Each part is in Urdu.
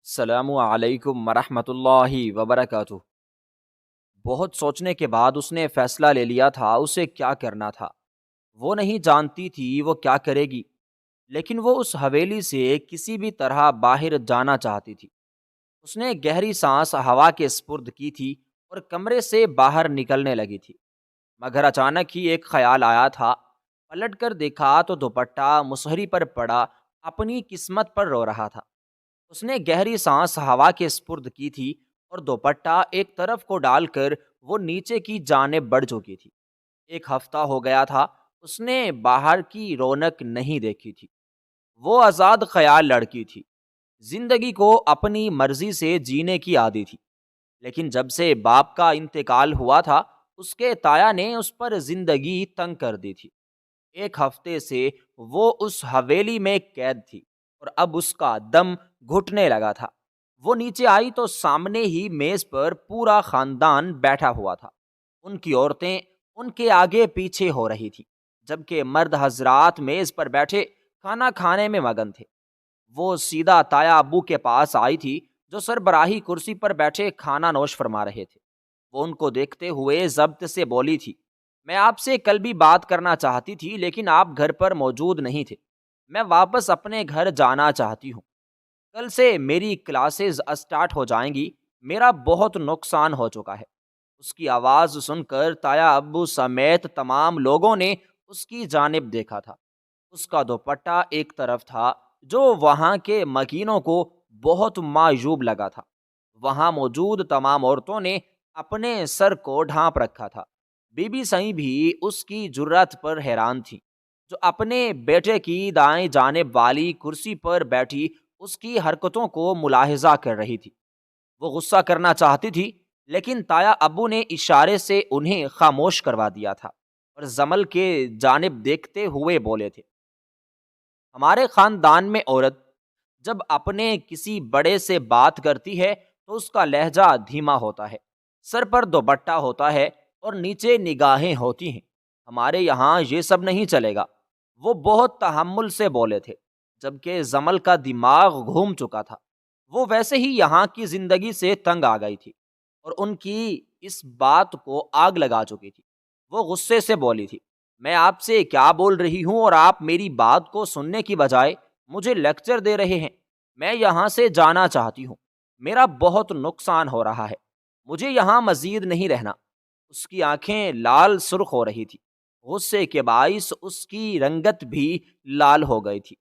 السلام علیکم ورحمۃ اللہ وبرکاتہ۔ بہت سوچنے کے بعد اس نے فیصلہ لے لیا تھا اسے کیا کرنا تھا۔ وہ نہیں جانتی تھی وہ کیا کرے گی، لیکن وہ اس حویلی سے کسی بھی طرح باہر جانا چاہتی تھی۔ اس نے گہری سانس ہوا کے سپرد کی تھی اور کمرے سے باہر نکلنے لگی تھی، مگر اچانک ہی ایک خیال آیا تھا۔ پلٹ کر دیکھا تو دوپٹہ مصہری پر پڑا اپنی قسمت پر رو رہا تھا۔ اس نے گہری سانس ہوا کے سپرد کی تھی اور دوپٹہ ایک طرف کو ڈال کر وہ نیچے کی جانب بڑھ چکی تھی۔ ایک ہفتہ ہو گیا تھا اس نے باہر کی رونق نہیں دیکھی تھی۔ وہ آزاد خیال لڑکی تھی، زندگی کو اپنی مرضی سے جینے کی عادی تھی، لیکن جب سے باپ کا انتقال ہوا تھا اس کے تایا نے اس پر زندگی تنگ کر دی تھی۔ ایک ہفتے سے وہ اس حویلی میں قید تھی اور اب اس کا دم گھٹنے لگا تھا۔ وہ نیچے آئی تو سامنے ہی میز پر پورا خاندان بیٹھا ہوا تھا۔ ان کی عورتیں ان کے آگے پیچھے ہو رہی تھی، جبکہ مرد حضرات میز پر بیٹھے کھانا کھانے میں مگن تھے۔ وہ سیدھا تایا ابو کے پاس آئی تھی جو سربراہی کرسی پر بیٹھے کھانا نوش فرما رہے تھے۔ وہ ان کو دیکھتے ہوئے ضبط سے بولی تھی، میں آپ سے کل بھی بات کرنا چاہتی تھی لیکن آپ گھر پر موجود نہیں تھے۔ میں واپس اپنے گھر جانا چاہتی ہوں۔ کل سے میری کلاسز اسٹارٹ ہو جائیں گی، میرا بہت نقصان ہو چکا ہے۔ اس کی آواز سن کر تایا ابو سمیت تمام لوگوں نے اس کی جانب دیکھا تھا۔ اس کا دوپٹہ ایک طرف تھا جو وہاں کے مکینوں کو بہت معیوب لگا تھا۔ وہاں موجود تمام عورتوں نے اپنے سر کو ڈھانپ رکھا تھا۔ بی بی سئی بھی اس کی جرات پر حیران تھی، جو اپنے بیٹے کی دائیں جانب والی کرسی پر بیٹھی اس کی حرکتوں کو ملاحظہ کر رہی تھی۔ وہ غصہ کرنا چاہتی تھی لیکن تایا ابو نے اشارے سے انہیں خاموش کروا دیا تھا اور زمل کے جانب دیکھتے ہوئے بولے تھے، ہمارے خاندان میں عورت جب اپنے کسی بڑے سے بات کرتی ہے تو اس کا لہجہ دھیما ہوتا ہے، سر پر دوپٹہ ہوتا ہے اور نیچے نگاہیں ہوتی ہیں۔ ہمارے یہاں یہ سب نہیں چلے گا۔ وہ بہت تحمل سے بولے تھے، جبکہ زمل کا دماغ گھوم چکا تھا۔ وہ ویسے ہی یہاں کی زندگی سے تنگ آ گئی تھی اور ان کی اس بات کو آگ لگا چکی تھی۔ وہ غصے سے بولی تھی، میں آپ سے کیا بول رہی ہوں اور آپ میری بات کو سننے کی بجائے مجھے لیکچر دے رہے ہیں۔ میں یہاں سے جانا چاہتی ہوں، میرا بہت نقصان ہو رہا ہے، مجھے یہاں مزید نہیں رہنا۔ اس کی آنکھیں لال سرخ ہو رہی تھی، غصے کے باعث اس کی رنگت بھی لال ہو گئی تھی۔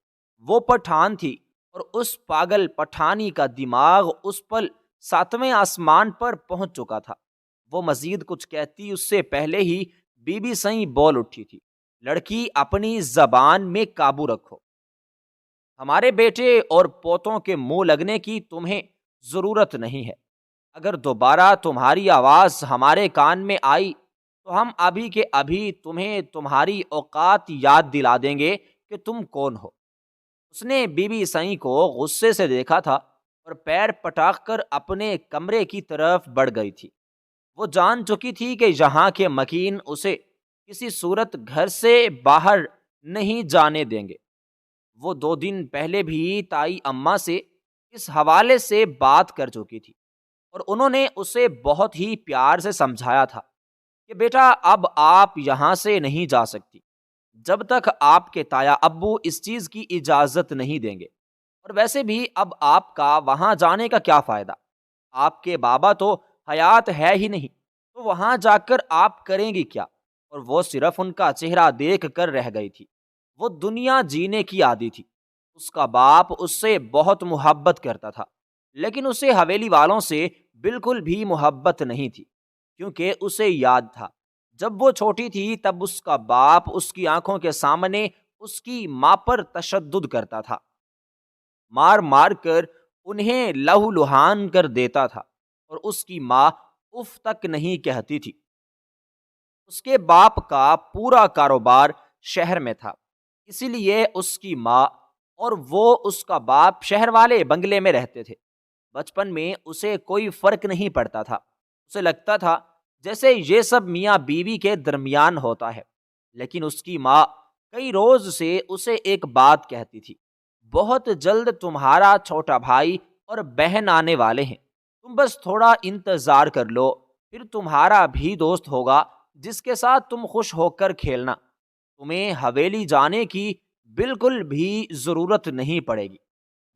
وہ پٹھان تھی اور اس پاگل پٹھانی کا دماغ اس پل ساتویں آسمان پر پہنچ چکا تھا۔ وہ مزید کچھ کہتی اس سے پہلے ہی بی بی سئی بول اٹھی تھی، لڑکی اپنی زبان میں قابو رکھو۔ ہمارے بیٹے اور پوتوں کے منہ لگنے کی تمہیں ضرورت نہیں ہے۔ اگر دوبارہ تمہاری آواز ہمارے کان میں آئی تو ہم ابھی کے ابھی تمہیں تمہاری اوقات یاد دلا دیں گے کہ تم کون ہو۔ اس نے بی بی سئی کو غصے سے دیکھا تھا اور پیر پٹاخ کر اپنے کمرے کی طرف بڑھ گئی تھی۔ وہ جان چکی تھی کہ یہاں کے مکین اسے کسی صورت گھر سے باہر نہیں جانے دیں گے۔ وہ 2 دن پہلے بھی تائی اماں سے اس حوالے سے بات کر چکی تھی اور انہوں نے اسے بہت ہی پیار سے سمجھایا تھا کہ بیٹا اب آپ یہاں سے نہیں جا سکتی جب تک آپ کے تایا ابو اس چیز کی اجازت نہیں دیں گے، اور ویسے بھی اب آپ کا وہاں جانے کا کیا فائدہ؟ آپ کے بابا تو حیات ہے ہی نہیں، تو وہاں جا کر آپ کریں گی کیا؟ اور وہ صرف ان کا چہرہ دیکھ کر رہ گئی تھی۔ وہ دنیا جینے کی عادی تھی۔ اس کا باپ اس سے بہت محبت کرتا تھا، لیکن اسے حویلی والوں سے بالکل بھی محبت نہیں تھی، کیونکہ اسے یاد تھا جب وہ چھوٹی تھی تب اس کا باپ اس کی آنکھوں کے سامنے اس کی ماں پر تشدد کرتا تھا، مار مار کر انہیں لہو لہان کر دیتا تھا اور اس کی ماں اف تک نہیں کہتی تھی۔ اس کے باپ کا پورا کاروبار شہر میں تھا، اسی لیے اس کی ماں اور وہ اس کا باپ شہر والے بنگلے میں رہتے تھے۔ بچپن میں اسے کوئی فرق نہیں پڑتا تھا، اسے لگتا تھا جیسے یہ سب میاں بیوی کے درمیان ہوتا ہے۔ لیکن اس کی ماں کئی روز سے اسے ایک بات کہتی تھی، بہت جلد تمہارا چھوٹا بھائی اور بہن آنے والے ہیں، تم بس تھوڑا انتظار کر لو، پھر تمہارا بھی دوست ہوگا جس کے ساتھ تم خوش ہو کر کھیلنا۔ تمہیں حویلی جانے کی بالکل بھی ضرورت نہیں پڑے گی۔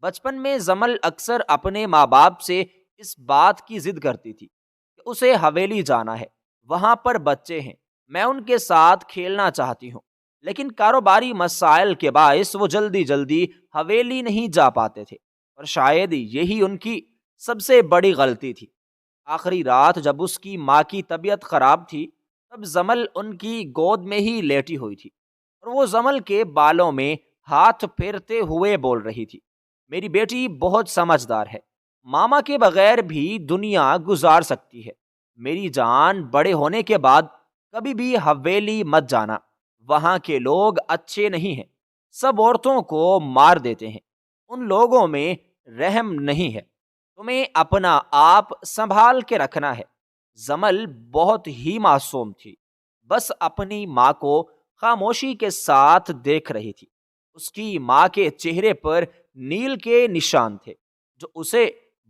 بچپن میں زمل اکثر اپنے ماں باپ سے اس بات کی ضد کرتی تھی کہ اسے حویلی جانا ہے، وہاں پر بچے ہیں، میں ان کے ساتھ کھیلنا چاہتی ہوں۔ لیکن کاروباری مسائل کے باعث وہ جلدی جلدی حویلی نہیں جا پاتے تھے، اور شاید یہی ان کی سب سے بڑی غلطی تھی۔ آخری رات جب اس کی ماں کی طبیعت خراب تھی، تب زمل ان کی گود میں ہی لیٹی ہوئی تھی، اور وہ زمل کے بالوں میں ہاتھ پھیرتے ہوئے بول رہی تھی، میری بیٹی بہت سمجھدار ہے، ماما کے بغیر بھی دنیا گزار سکتی ہے، میری جان، بڑے ہونے کے بعد کبھی بھی حویلی مت جانا، وہاں کے لوگ اچھے نہیں ہیں، سب عورتوں کو مار دیتے ہیں، ان لوگوں میں رحم نہیں ہے، تمہیں اپنا آپ سنبھال کے رکھنا ہے۔ زمل بہت ہی معصوم تھی، بس اپنی ماں کو خاموشی کے ساتھ دیکھ رہی تھی۔ اس کی ماں کے چہرے پر نیل کے نشان تھے جو اسے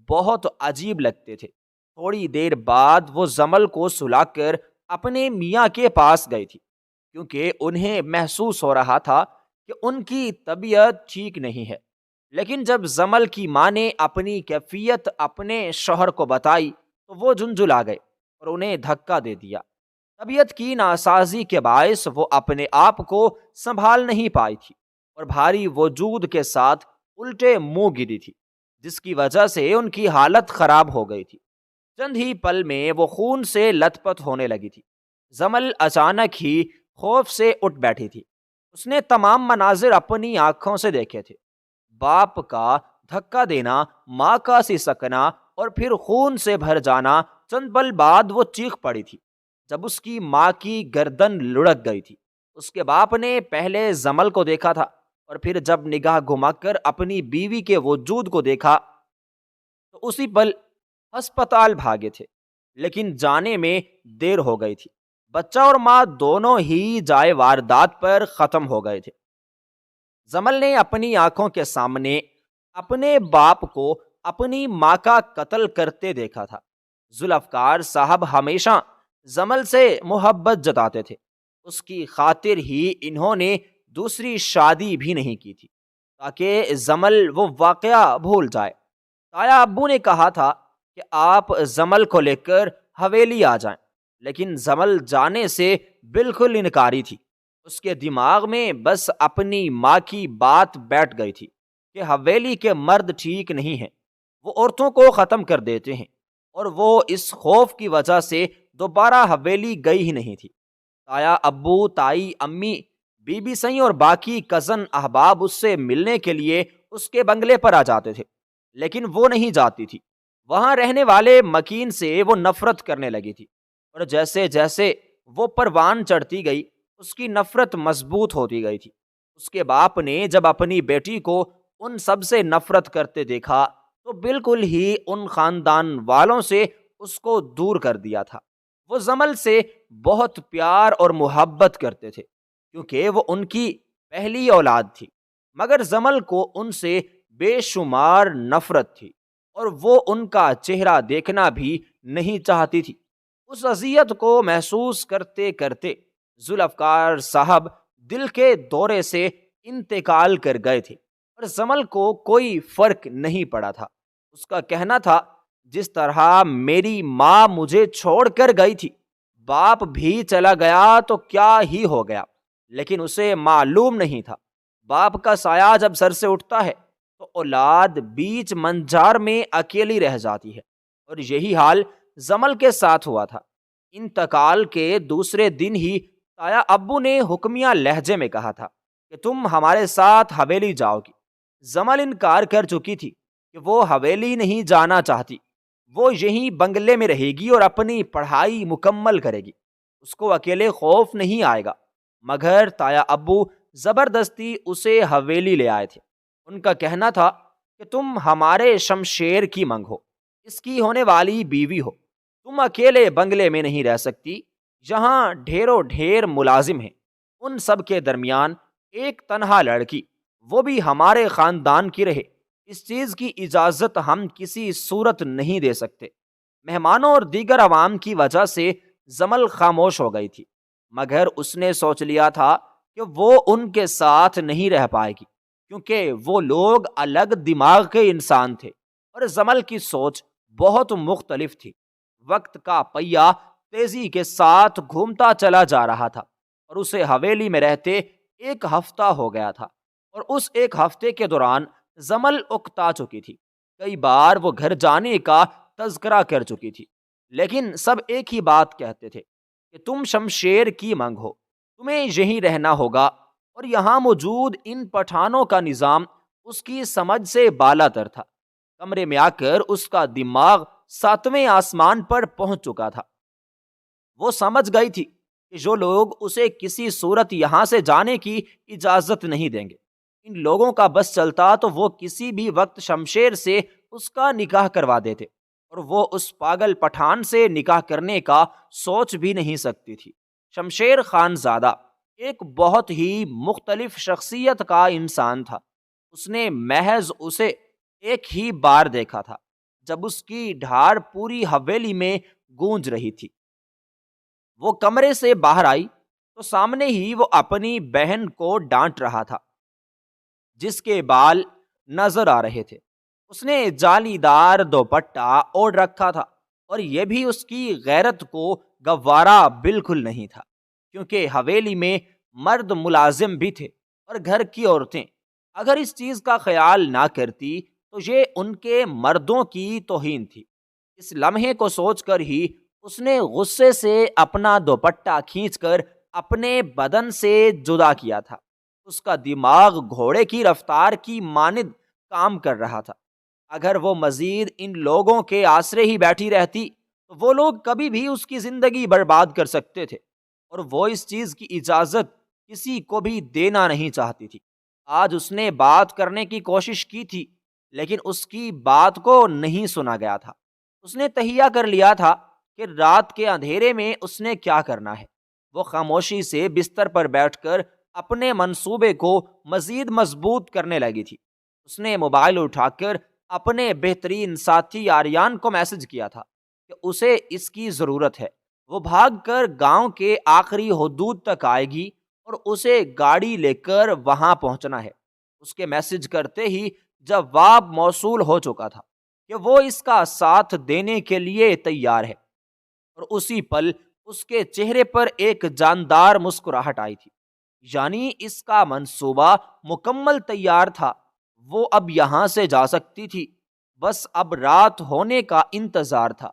بہت عجیب لگتے تھے۔ تھوڑی دیر بعد وہ زمل کو سلا کر اپنے میاں کے پاس گئی تھی، کیونکہ انہیں محسوس ہو رہا تھا کہ ان کی طبیعت ٹھیک نہیں ہے۔ لیکن جب زمل کی ماں نے اپنی کیفیت اپنے شوہر کو بتائی تو وہ جھنجھلا گئے اور انہیں دھکا دے دیا۔ طبیعت کی ناسازی کے باعث وہ اپنے آپ کو سنبھال نہیں پائی تھی اور بھاری وجود کے ساتھ الٹے منہ گری تھی، جس کی وجہ سے ان کی حالت خراب ہو گئی تھی۔ چند ہی پل میں وہ خون سے لت پت ہونے لگی تھی۔ زمل اچانک ہی خوف سے اٹھ بیٹھی تھی۔ اس نے تمام مناظر اپنی آنکھوں سے دیکھے تھے، باپ کا دھکا دینا، ماں کا سسکنا اور پھر خون سے بھر جانا۔ چند پل بعد وہ چیخ پڑی تھی جب اس کی ماں کی گردن لڑک گئی تھی۔ اس کے باپ نے پہلے زمل کو دیکھا تھا، اور پھر جب نگاہ گھما کر اپنی بیوی کے وجود کو دیکھا تو اسی پل ہسپتال بھاگے تھے، لیکن جانے میں دیر ہو گئی تھی۔ بچہ اور ماں دونوں ہی جائے واردات پر ختم ہو گئے تھے۔ زمل نے اپنی آنکھوں کے سامنے اپنے باپ کو اپنی ماں کا قتل کرتے دیکھا تھا۔ ذوالفقار صاحب ہمیشہ زمل سے محبت جتاتے تھے، اس کی خاطر ہی انہوں نے دوسری شادی بھی نہیں کی تھی تاکہ زمل وہ واقعہ بھول جائے۔ تایا ابو نے کہا تھا کہ آپ زمل کو لے کر حویلی آ جائیں، لیکن زمل جانے سے بالکل انکاری تھی۔ اس کے دماغ میں بس اپنی ماں کی بات بیٹھ گئی تھی کہ حویلی کے مرد ٹھیک نہیں ہیں، وہ عورتوں کو ختم کر دیتے ہیں، اور وہ اس خوف کی وجہ سے دوبارہ حویلی گئی ہی نہیں تھی۔ تایا ابو، تائی امی، بی بی سئی اور باقی کزن احباب اس سے ملنے کے لیے اس کے بنگلے پر آ جاتے تھے، لیکن وہ نہیں جاتی تھی۔ وہاں رہنے والے مکین سے وہ نفرت کرنے لگی تھی، اور جیسے جیسے وہ پروان چڑھتی گئی اس کی نفرت مضبوط ہوتی گئی تھی۔ اس کے باپ نے جب اپنی بیٹی کو ان سب سے نفرت کرتے دیکھا تو بالکل ہی ان خاندان والوں سے اس کو دور کر دیا تھا۔ وہ زمل سے بہت پیار اور محبت کرتے تھے کیونکہ وہ ان کی پہلی اولاد تھی، مگر زمل کو ان سے بے شمار نفرت تھی اور وہ ان کا چہرہ دیکھنا بھی نہیں چاہتی تھی۔ اس اذیت کو محسوس کرتے کرتے ذوالفقار صاحب دل کے دورے سے انتقال کر گئے تھے، اور زمل کو کوئی فرق نہیں پڑا تھا۔ اس کا کہنا تھا، جس طرح میری ماں مجھے چھوڑ کر گئی تھی، باپ بھی چلا گیا تو کیا ہی ہو گیا، لیکن اسے معلوم نہیں تھا باپ کا سایہ جب سر سے اٹھتا ہے تو اولاد بیچ منجار میں اکیلی رہ جاتی ہے، اور یہی حال زمل کے ساتھ ہوا تھا۔ انتقال کے دوسرے دن ہی تایا ابو نے حکمیہ لہجے میں کہا تھا کہ تم ہمارے ساتھ حویلی جاؤ گی۔ زمل انکار کر چکی تھی کہ وہ حویلی نہیں جانا چاہتی، وہ یہیں بنگلے میں رہے گی اور اپنی پڑھائی مکمل کرے گی، اس کو اکیلے خوف نہیں آئے گا۔ مگر تایا ابو زبردستی اسے حویلی لے آئے تھے۔ ان کا کہنا تھا کہ تم ہمارے شمشیر کی منگ ہو، اس کی ہونے والی بیوی ہو، تم اکیلے بنگلے میں نہیں رہ سکتی، یہاں ڈھیروں ڈھیر ملازم ہیں، ان سب کے درمیان ایک تنہا لڑکی، وہ بھی ہمارے خاندان کی رہے، اس چیز کی اجازت ہم کسی صورت نہیں دے سکتے۔ مہمانوں اور دیگر عوام کی وجہ سے زمل خاموش ہو گئی تھی، مگر اس نے سوچ لیا تھا کہ وہ ان کے ساتھ نہیں رہ پائے گی، کیونکہ وہ لوگ الگ دماغ کے انسان تھے اور زمل کی سوچ بہت مختلف تھی۔ وقت کا پہیہ تیزی کے ساتھ گھومتا چلا جا رہا تھا اور اسے حویلی میں رہتے ایک ہفتہ ہو گیا تھا، اور اس ایک ہفتے کے دوران زمل اکتا چکی تھی۔ کئی بار وہ گھر جانے کا تذکرہ کر چکی تھی، لیکن سب ایک ہی بات کہتے تھے کہ تم شمشیر کی منگ ہو، تمہیں یہیں رہنا ہوگا، اور یہاں موجود ان پٹھانوں کا نظام اس کی سمجھ سے بالا تر تھا۔ کمرے میں آ کر اس کا دماغ ساتویں آسمان پر پہنچ چکا تھا۔ وہ سمجھ گئی تھی کہ جو لوگ اسے کسی صورت یہاں سے جانے کی اجازت نہیں دیں گے، ان لوگوں کا بس چلتا تو وہ کسی بھی وقت شمشیر سے اس کا نکاح کروا دیتے، اور وہ اس پاگل پٹھان سے نکاح کرنے کا سوچ بھی نہیں سکتی تھی۔ شمشیر خان زادہ ایک بہت ہی مختلف شخصیت کا انسان تھا۔ اس نے محض اسے ایک ہی بار دیکھا تھا، جب اس کی ڈھار پوری حویلی میں گونج رہی تھی۔ وہ کمرے سے باہر آئی تو سامنے ہی وہ اپنی بہن کو ڈانٹ رہا تھا، جس کے بال نظر آ رہے تھے۔ اس نے جالی دار دوپٹہ اوڑھ رکھا تھا، اور یہ بھی اس کی غیرت کو گوارا بالکل نہیں تھا، کیونکہ حویلی میں مرد ملازم بھی تھے اور گھر کی عورتیں۔ اگر اس چیز کا خیال نہ کرتی تو یہ ان کے مردوں کی توہین تھی۔ اس لمحے کو سوچ کر ہی اس نے غصے سے اپنا دوپٹہ کھینچ کر اپنے بدن سے جدا کیا تھا۔ اس کا دماغ گھوڑے کی رفتار کی مانند کام کر رہا تھا۔ اگر وہ مزید ان لوگوں کے آسرے ہی بیٹھی رہتی تو وہ لوگ کبھی بھی اس کی زندگی برباد کر سکتے تھے، اور وہ اس چیز کی اجازت کسی کو بھی دینا نہیں چاہتی تھی۔ آج اس نے بات کرنے کی کوشش کی تھی، لیکن اس کی بات کو نہیں سنا گیا تھا۔ اس نے تہیہ کر لیا تھا کہ رات کے اندھیرے میں اس نے کیا کرنا ہے۔ وہ خاموشی سے بستر پر بیٹھ کر اپنے منصوبے کو مزید مضبوط کرنے لگی تھی۔ اس نے موبائل اٹھا کر اپنے بہترین ساتھی آریان کو میسج کیا تھا کہ اسے اس کی ضرورت ہے۔ وہ بھاگ کر گاؤں کے آخری حدود تک آئے گی اور اسے گاڑی لے کر وہاں پہنچنا ہے۔ اس کے میسج کرتے ہی جواب موصول ہو چکا تھا کہ وہ اس کا ساتھ دینے کے لیے تیار ہے، اور اسی پل اس کے چہرے پر ایک جاندار مسکراہٹ آئی تھی۔ یعنی اس کا منصوبہ مکمل تیار تھا، وہ اب یہاں سے جا سکتی تھی، بس اب رات ہونے کا انتظار تھا۔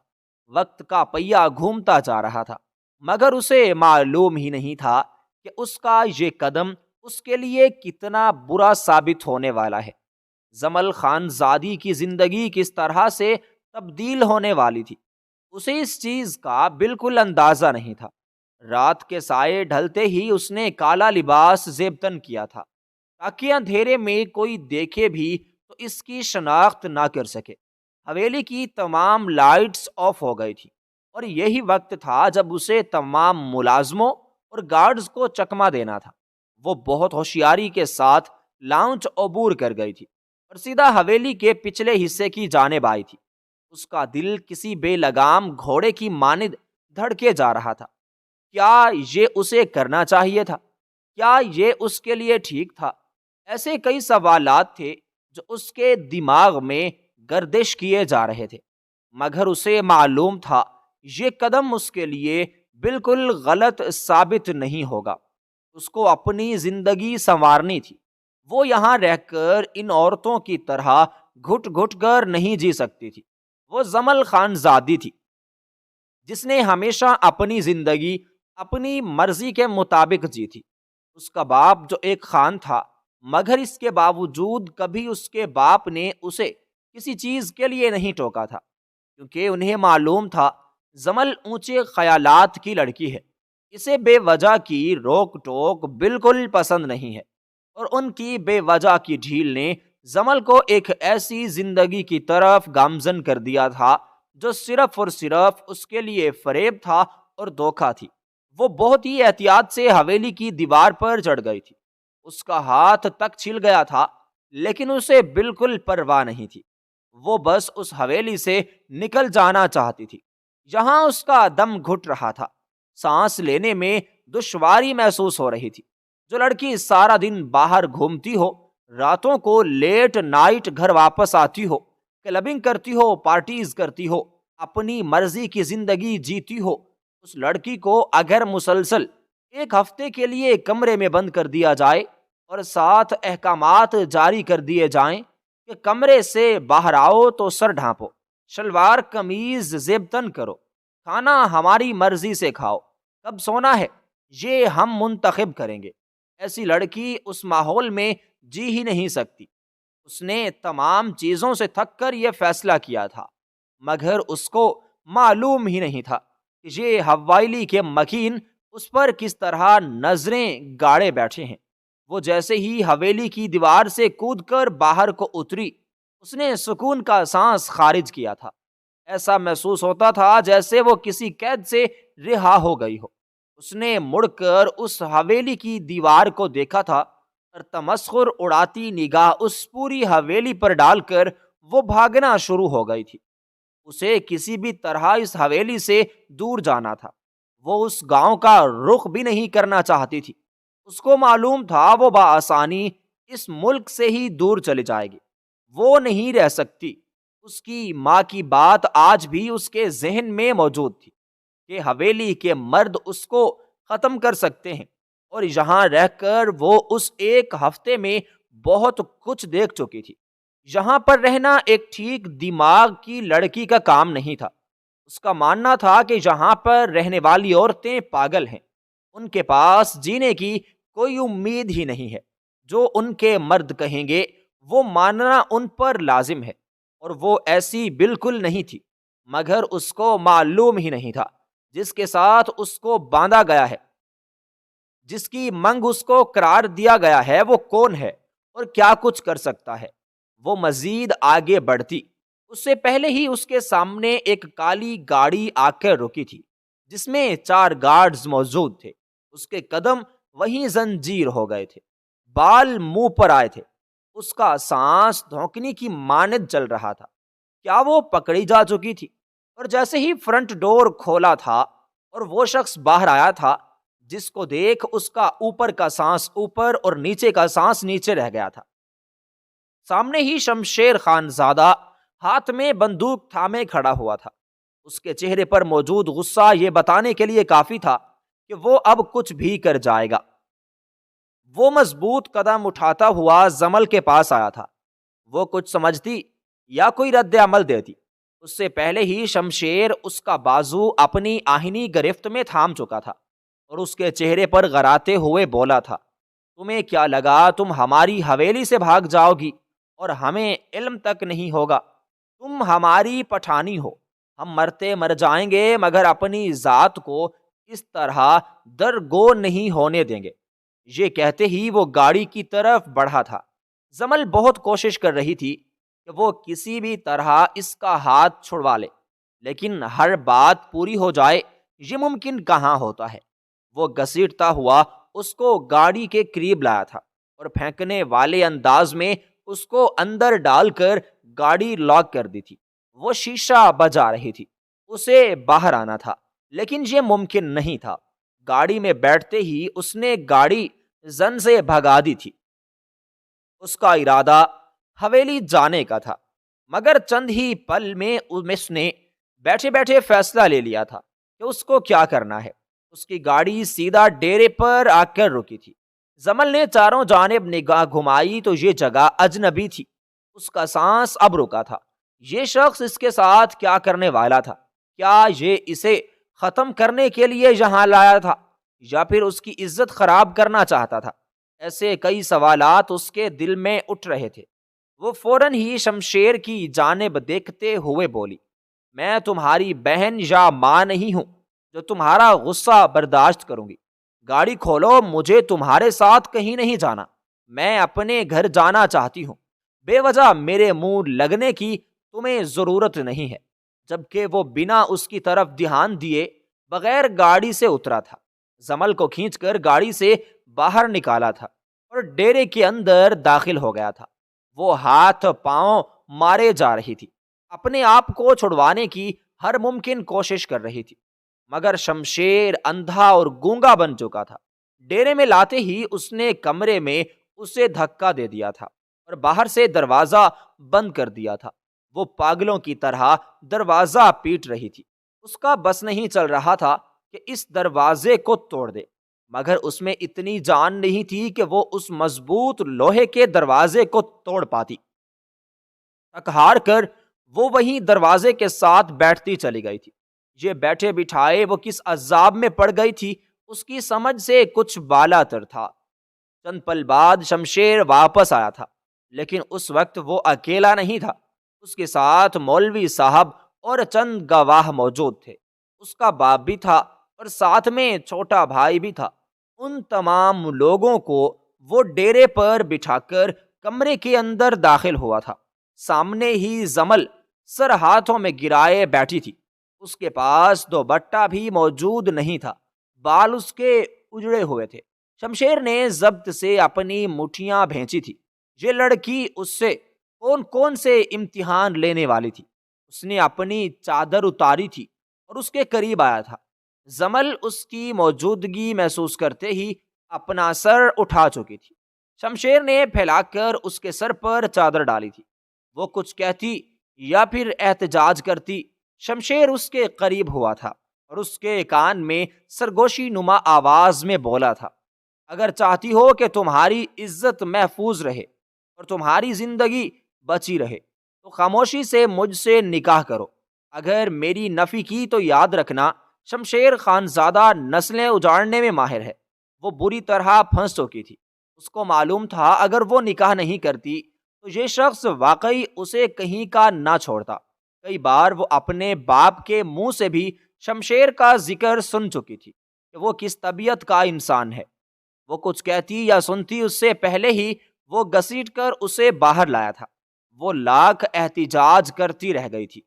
وقت کا پہیہ گھومتا جا رہا تھا، مگر اسے معلوم ہی نہیں تھا کہ اس کا یہ قدم اس کے لیے کتنا برا ثابت ہونے والا ہے۔ زمل خان زادی کی زندگی کس طرح سے تبدیل ہونے والی تھی، اسے اس چیز کا بالکل اندازہ نہیں تھا۔ رات کے سائے ڈھلتے ہی اس نے کالا لباس زیبتن کیا تھا، تاکہ اندھیرے میں کوئی دیکھے بھی تو اس کی شناخت نہ کر سکے۔ حویلی کی تمام لائٹس آف ہو گئی تھی، اور یہی وقت تھا جب اسے تمام ملازموں اور گارڈز کو چکمہ دینا تھا۔ وہ بہت ہوشیاری کے ساتھ لاؤنج عبور کر گئی تھی اور سیدھا حویلی کے پچھلے حصے کی جانب آئی تھی۔ اس کا دل کسی بے لگام گھوڑے کی مانند دھڑکے جا رہا تھا۔ کیا یہ اسے کرنا چاہیے تھا؟ کیا یہ اس کے لیے ٹھیک تھا؟ ایسے کئی سوالات تھے جو اس کے دماغ میں گردش کیے جا رہے تھے، مگر اسے معلوم تھا یہ قدم اس کے لیے بالکل غلط ثابت نہیں ہوگا۔ اس کو اپنی زندگی سنوارنی تھی۔ وہ یہاں رہ کر ان عورتوں کی طرح گھٹ گھٹ کر نہیں جی سکتی تھی۔ وہ زمل خان زادی تھی جس نے ہمیشہ اپنی زندگی اپنی مرضی کے مطابق جی تھی۔ اس کا باپ جو ایک خان تھا، مگر اس کے باوجود کبھی اس کے باپ نے اسے کسی چیز کے لیے نہیں ٹوکا تھا، کیونکہ انہیں معلوم تھا زمل اونچے خیالات کی لڑکی ہے، اسے بے وجہ کی روک ٹوک بالکل پسند نہیں ہے، اور ان کی بے وجہ کی ڈھیل نے زمل کو ایک ایسی زندگی کی طرف گامزن کر دیا تھا جو صرف اور صرف اس کے لیے فریب تھا اور دھوکہ تھی۔ وہ بہت ہی احتیاط سے حویلی کی دیوار پر چڑھ گئی تھی۔ اس کا ہاتھ تک چھل گیا تھا لیکن اسے بالکل پرواہ نہیں تھی۔ وہ بس اس حویلی سے نکل جانا چاہتی تھی جہاں اس کا دم گھٹ رہا تھا، سانس لینے میں دشواری محسوس ہو رہی تھی۔ جو لڑکی سارا دن باہر گھومتی ہو، راتوں کو لیٹ نائٹ گھر واپس آتی ہو، کلبنگ کرتی ہو، پارٹیز کرتی ہو، اپنی مرضی کی زندگی جیتی ہو، اس لڑکی کو اگر مسلسل ایک ہفتے کے لیے کمرے میں بند کر دیا جائے اور 7 احکامات جاری کر دیے جائیں کہ کمرے سے باہر آؤ تو سر ڈھانپو، شلوار قمیض زیب تن کرو، کھانا ہماری مرضی سے کھاؤ، کب سونا ہے یہ ہم منتخب کریں گے، ایسی لڑکی اس ماحول میں جی ہی نہیں سکتی۔ اس نے تمام چیزوں سے تھک کر یہ فیصلہ کیا تھا، مگر اس کو معلوم ہی نہیں تھا کہ یہ حویلی کے مکین اس پر کس طرح نظریں گاڑے بیٹھے ہیں۔ وہ جیسے ہی حویلی کی دیوار سے کود کر باہر کو اتری، اس نے سکون کا سانس خارج کیا تھا۔ ایسا محسوس ہوتا تھا جیسے وہ کسی قید سے رہا ہو گئی ہو۔ اس نے مڑ کر اس حویلی کی دیوار کو دیکھا تھا اور تمسخر اڑاتی نگاہ اس پوری حویلی پر ڈال کر وہ بھاگنا شروع ہو گئی تھی۔ اسے کسی بھی طرح اس حویلی سے دور جانا تھا۔ وہ اس گاؤں کا رخ بھی نہیں کرنا چاہتی تھی۔ اس کو معلوم تھا وہ بآسانی اس ملک سے ہی دور چلی جائے گی، وہ نہیں رہ سکتی۔ اس کی ماں کی بات آج بھی اس کے ذہن میں موجود تھی کہ حویلی کے مرد اس کو ختم کر سکتے ہیں، اور یہاں رہ کر وہ اس ایک ہفتے میں بہت کچھ دیکھ چکی تھی۔ یہاں پر رہنا ایک ٹھیک دماغ کی لڑکی کا کام نہیں تھا۔ اس کا ماننا تھا کہ یہاں پر رہنے والی عورتیں پاگل ہیں، ان کے پاس جینے کی کوئی امید ہی نہیں ہے۔ جو ان کے مرد کہیں گے وہ ماننا ان پر لازم ہے، اور وہ ایسی بالکل نہیں تھی، مگر اس کو معلوم ہی نہیں تھا جس کے ساتھ اس کو باندھا گیا ہے، جس کی منگ اس کو قرار دیا گیا ہے، وہ کون ہے اور کیا کچھ کر سکتا ہے۔ وہ مزید آگے بڑھتی، اس سے پہلے ہی اس کے سامنے ایک کالی گاڑی آ کر رکی تھی جس میں 4 گارڈز موجود تھے۔ اس کے قدم وہیں زنجیر ہو گئے تھے، بال منہ پر آئے تھے، اس کا سانس دھونکنے کی مانند چل رہا تھا۔ کیا وہ پکڑی جا چکی تھی؟ اور جیسے ہی فرنٹ ڈور کھولا تھا اور وہ شخص باہر آیا تھا، جس کو دیکھ اس کا اوپر کا سانس اوپر اور نیچے کا سانس نیچے رہ گیا تھا۔ سامنے ہی شمشیر خان زادہ ہاتھ میں بندوق تھامے کھڑا ہوا تھا۔ اس کے چہرے پر موجود غصہ یہ بتانے کے لیے کافی تھا کہ وہ اب کچھ بھی کر جائے گا۔ وہ مضبوط قدم اٹھاتا ہوا زمل کے پاس آیا تھا۔ وہ کچھ سمجھتی یا کوئی رد عمل دیتی، اس سے پہلے ہی شمشیر اس کا بازو اپنی آہنی گرفت میں تھام چکا تھا اور اس کے چہرے پر غراتے ہوئے بولا تھا، تمہیں کیا لگا تم ہماری حویلی سے بھاگ جاؤ گی اور ہمیں علم تک نہیں ہوگا؟ تم ہماری پٹھانی ہو، ہم مرتے مر جائیں گے مگر اپنی ذات کو اس طرح درگو نہیں ہونے دیں گے۔ یہ کہتے ہی وہ گاڑی کی طرف بڑھا تھا۔ زمل بہت کوشش کر رہی تھی کہ وہ کسی بھی طرح اس کا ہاتھ چھڑوا لے، لیکن ہر بات پوری ہو جائے یہ ممکن کہاں ہوتا ہے۔ وہ گھسیٹتا ہوا اس کو گاڑی کے قریب لایا تھا اور پھینکنے والے انداز میں اس کو اندر ڈال کر گاڑی لاک کر دی تھی۔ وہ شیشہ بجا رہی تھی، اسے باہر آنا تھا، لیکن یہ ممکن نہیں تھا۔ گاڑی میں بیٹھتے ہی اس نے گاڑی زن سے بھگا دی تھی۔ اس کا ارادہ حویلی جانے کا تھا، مگر چند ہی پل میں اس نے بیٹھے بیٹھے فیصلہ لے لیا تھا کہ اس کو کیا کرنا ہے۔ اس کی گاڑی سیدھا ڈیرے پر آ کر رکی تھی۔ زمل نے چاروں جانب نگاہ گھمائی تو یہ جگہ اجنبی تھی۔ اس کا سانس اب رکا تھا۔ یہ شخص اس کے ساتھ کیا کرنے والا تھا؟ کیا یہ اسے ختم کرنے کے لیے یہاں لایا تھا یا پھر اس کی عزت خراب کرنا چاہتا تھا؟ ایسے کئی سوالات اس کے دل میں اٹھ رہے تھے۔ وہ فوراً ہی شمشیر کی جانب دیکھتے ہوئے بولی، میں تمہاری بہن یا ماں نہیں ہوں جو تمہارا غصہ برداشت کروں گی۔ گاڑی کھولو، مجھے تمہارے ساتھ کہیں نہیں جانا، میں اپنے گھر جانا چاہتی ہوں۔ بے وجہ میرے منہ لگنے کی تمہیں ضرورت نہیں ہے۔ جبکہ وہ بنا اس کی طرف دھیان دیے بغیر گاڑی سے اترا تھا، زمل کو کھینچ کر گاڑی سے باہر نکالا تھا اور ڈیرے کے اندر داخل ہو گیا تھا۔ وہ ہاتھ پاؤں مارے جا رہی تھی، اپنے آپ کو چھڑوانے کی ہر ممکن کوشش کر رہی تھی، مگر شمشیر اندھا اور گونگا بن چکا تھا۔ ڈیرے میں لاتے ہی اس نے کمرے میں اسے دھکا دے دیا تھا اور باہر سے دروازہ بند کر دیا تھا۔ وہ پاگلوں کی طرح دروازہ پیٹ رہی تھی۔ اس کا بس نہیں چل رہا تھا کہ اس دروازے کو توڑ دے، مگر اس میں اتنی جان نہیں تھی کہ وہ اس مضبوط لوہے کے دروازے کو توڑ پاتی۔ تھک ہار کر وہ وہیں دروازے کے ساتھ بیٹھتی چلی گئی تھی۔ یہ بیٹھے بٹھائے وہ کس عذاب میں پڑ گئی تھی، اس کی سمجھ سے کچھ بالا تر تھا۔ چند پل بعد شمشیر واپس آیا تھا، لیکن اس وقت وہ اکیلا نہیں تھا، اس کے ساتھ مولوی صاحب اور چند گواہ موجود تھے۔ اس کا باپ بھی تھا اور ساتھ میں چھوٹا بھائی بھی تھا۔ ان تمام لوگوں کو وہ ڈیرے پر بٹھا کر کمرے کے اندر داخل ہوا تھا۔ سامنے ہی زمل سر ہاتھوں میں گرائے بیٹھی تھی۔ اس کے پاس دوپٹہ بھی موجود نہیں تھا، بال اس کے اجڑے ہوئے تھے۔ شمشیر نے ضبط سے اپنی مٹھیاں بھینچی تھی۔ یہ لڑکی اس سے کون کون سے امتحان لینے والی تھی۔ اس نے اپنی چادر اتاری تھی اور اس کے قریب آیا تھا۔ زمل اس کی موجودگی محسوس کرتے ہی اپنا سر اٹھا چکی تھی۔ شمشیر نے پھیلا کر اس کے سر پر چادر ڈالی تھی۔ وہ کچھ کہتی یا پھر احتجاج کرتی، شمشیر اس کے قریب ہوا تھا اور اس کے کان میں سرگوشی نما آواز میں بولا تھا، اگر چاہتی ہو کہ تمہاری عزت محفوظ رہے اور تمہاری زندگی بچی رہے تو خاموشی سے مجھ سے نکاح کرو۔ اگر میری نفی کی تو یاد رکھنا شمشیر خانزادہ نسلیں اجاڑنے میں ماہر ہے۔ وہ بری طرح پھنس چکی تھی۔ اس کو معلوم تھا اگر وہ نکاح نہیں کرتی تو یہ شخص واقعی اسے کہیں کا نہ چھوڑتا۔ کئی بار وہ اپنے باپ کے منہ سے بھی شمشیر کا ذکر سن چکی تھی کہ وہ کس طبیعت کا انسان ہے۔ وہ کچھ کہتی یا سنتی اس سے پہلے ہی وہ گھسیٹ کر اسے باہر لایا تھا۔ وہ لاکھ احتجاج کرتی رہ گئی تھی،